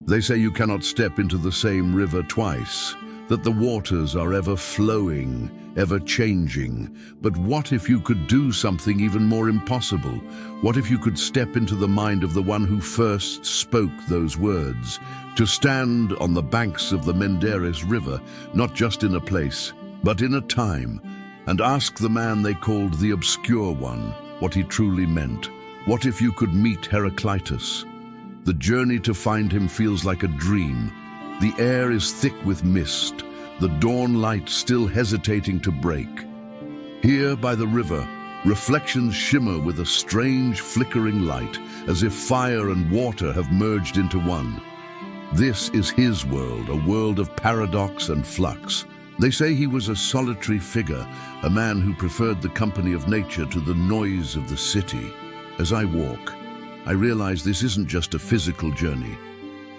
They say you cannot step into the same river twice, that the waters are ever flowing, ever changing. But what if you could do something even more impossible? What if you could step into the mind of the one who first spoke those words? To stand on the banks of the Menderes River, not just in a place, but in a time, and ask the man they called the Obscure One what he truly meant. What if you could meet Heraclitus? The journey to find him feels like a dream. The air is thick with mist, the dawn light still hesitating to break. Here by the river, reflections shimmer with a strange flickering light, as if fire and water have merged into one. This is his world, a world of paradox and flux. They say he was a solitary figure, a man who preferred the company of nature to the noise of the city. As I walk, I realize this isn't just a physical journey.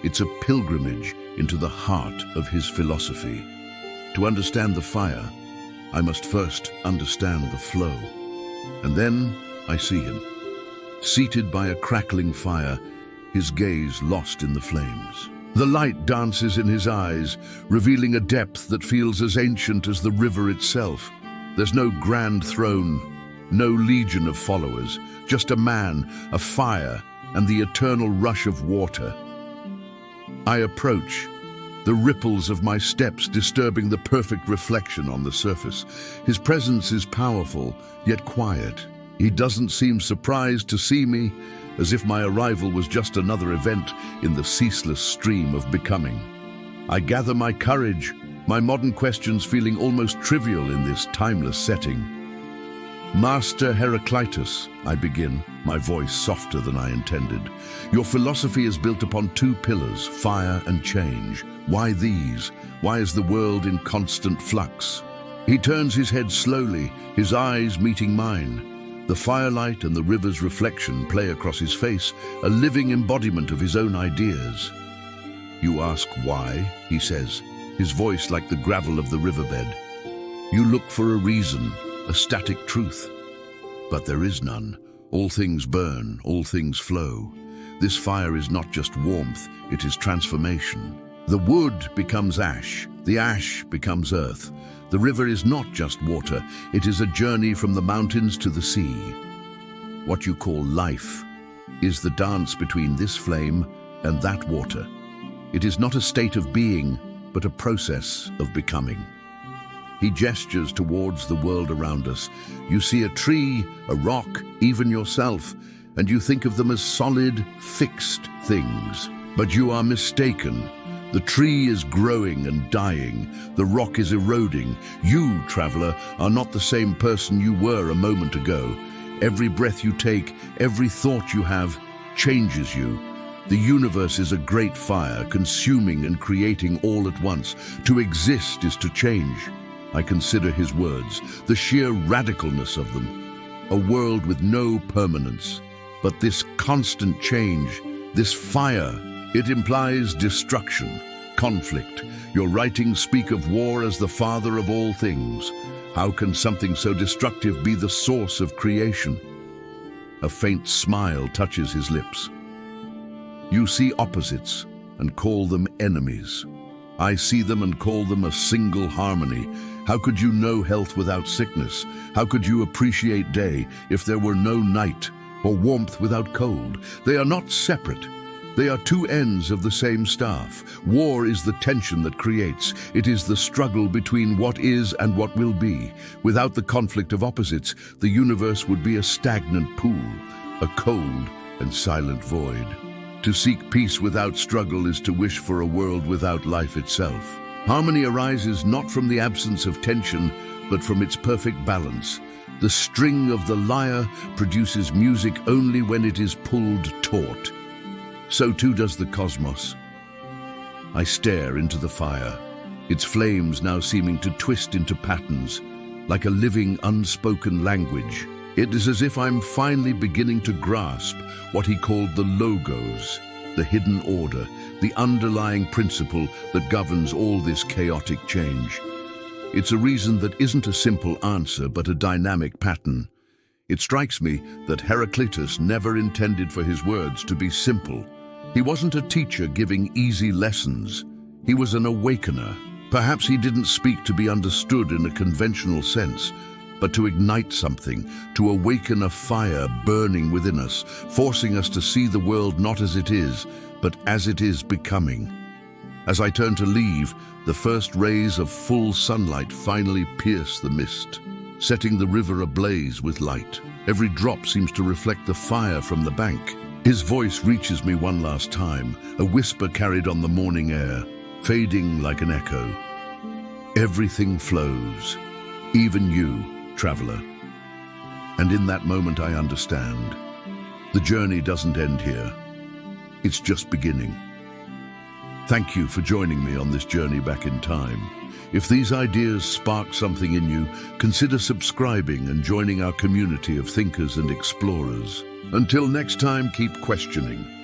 It's a pilgrimage into the heart of his philosophy. To understand the fire, I must first understand the flow. And then I see him, seated by a crackling fire, his gaze lost in the flames. The light dances in his eyes, revealing a depth that feels as ancient as the river itself. There's no grand throne, no legion of followers, just a man, a fire, and the eternal rush of water. I approach, the ripples of my steps disturbing the perfect reflection on the surface. His presence is powerful, yet quiet. He doesn't seem surprised to see me, as if my arrival was just another event in the ceaseless stream of becoming. I gather my courage, my modern questions feeling almost trivial in this timeless setting. Master Heraclitus, I begin, my voice softer than I intended. Your philosophy is built upon two pillars, fire and change. Why these? Why is the world in constant flux? He turns his head slowly, his eyes meeting mine. The firelight and the river's reflection play across his face, a living embodiment of his own ideas. You ask why, he says, his voice like the gravel of the riverbed. You look for a reason, a static truth. But there is none. All things burn, all things flow. This fire is not just warmth, it is transformation. The wood becomes ash, the ash becomes earth. The river is not just water, it is a journey from the mountains to the sea. What you call life is the dance between this flame and that water. It is not a state of being, but a process of becoming. He gestures towards the world around us. You see a tree, a rock, even yourself, and you think of them as solid, fixed things. But you are mistaken. The tree is growing and dying. The rock is eroding. You, traveler, are not the same person you were a moment ago. Every breath you take, every thought you have, changes you. The universe is a great fire, consuming and creating all at once. To exist is to change. I consider his words, the sheer radicalness of them. A world with no permanence. But this constant change, this fire, it implies destruction, conflict. Your writings speak of war as the father of all things. How can something so destructive be the source of creation? A faint smile touches his lips. You see opposites and call them enemies. I see them and call them a single harmony. How could you know health without sickness? How could you appreciate day if there were no night, or warmth without cold? They are not separate. They are two ends of the same staff. War is the tension that creates. It is the struggle between what is and what will be. Without the conflict of opposites, the universe would be a stagnant pool, a cold and silent void. To seek peace without struggle is to wish for a world without life itself. Harmony arises not from the absence of tension, but from its perfect balance. The string of the lyre produces music only when it is pulled taut. So too does the cosmos. I stare into the fire, its flames now seeming to twist into patterns, like a living, unspoken language. It is as if I'm finally beginning to grasp what he called the logos, the hidden order, the underlying principle that governs all this chaotic change. It's a reason that isn't a simple answer, but a dynamic pattern. It strikes me that Heraclitus never intended for his words to be simple. He wasn't a teacher giving easy lessons. He was an awakener. Perhaps he didn't speak to be understood in a conventional sense, but to ignite something, to awaken a fire burning within us, forcing us to see the world not as it is, but as it is becoming. As I turned to leave, the first rays of full sunlight finally pierced the mist, setting the river ablaze with light. Every drop seems to reflect the fire from the bank. His voice reaches me one last time, a whisper carried on the morning air, fading like an echo. Everything flows, even you, traveler. And in that moment I understand. The journey doesn't end here. It's just beginning. Thank you for joining me on this journey back in time. If these ideas spark something in you, consider subscribing and joining our community of thinkers and explorers. Until next time, keep questioning.